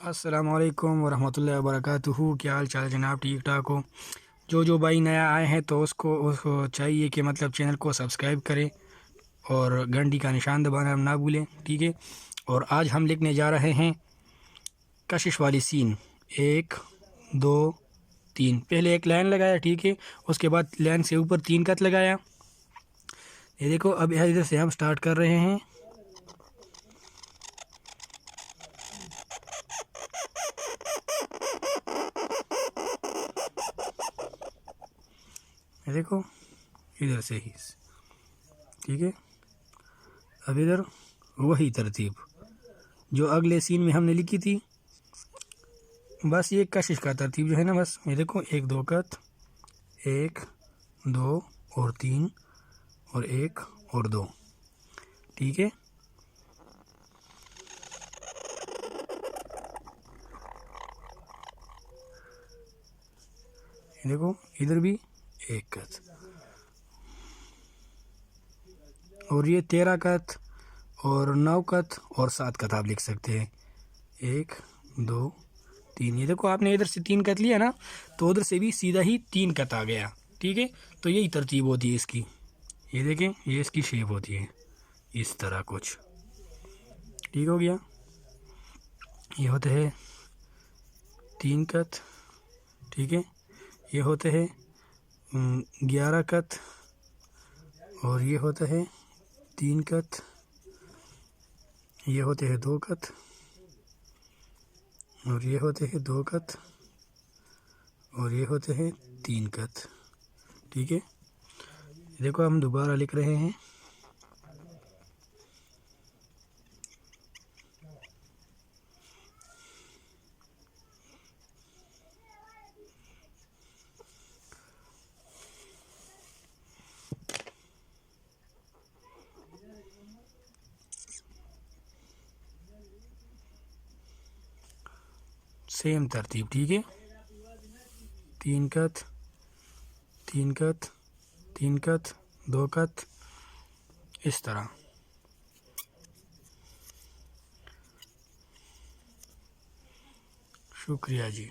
अस्सलामुअलैकुम वरहमतुल्लाहि वबरकातुहू। क्या हाल चाल जनाब, ठीक ठाक हो? जो भाई नया आए हैं तो उसको चाहिए कि मतलब चैनल को सब्सक्राइब करें और घंटी का निशान दबाना ना भूलें, ठीक है। और आज हम लिखने जा रहे हैं कशिश वाली सीन। 1 2 3। पहले एक लाइन लगाया, ठीक है। उसके बाद लाइन से ऊपर 3 कत लगाया। ये देखो, अब इधर से हम स्टार्ट कर रहे हैं। ये देखो, इधर से ही, ठीक है। अब इधर वही तरतीब जो अगले सीन में हमने लिखी थी, बस ये कशिश का तरतीब जो है ना, बस ये देखो 1 2 कत, 1 2 और 3 और 1 और 2, ठीक है। ये देखो, इधर भी 1 कत और ये 13 कत और 9 कत और 7 कत आप लिख सकते हैं। 1 2 3। ये देखो, आपने इधर से 3 कत लिया ना, तो उधर से भी सीधा ही 3 कत आ गया, ठीक है। तो यही तरतीब होती है इसकी। ये देखें, ये इसकी शेप होती है इस तरह कुछ, ठीक हो गया। ये होते हैं 3 कत, ठीक है। ये होते हैं 11 कत और ये होता है 3 कत। ये होते हैं 2 कत और ये होते हैं 2 कत और ये होते हैं 3 कत, ठीक है। देखो, हम दोबारा लिख रहे हैं। सेम तरतीब, ठीक है। 3 कत 3 कत 3 कत 2 कत, इस तरह। शुक्रिया जी।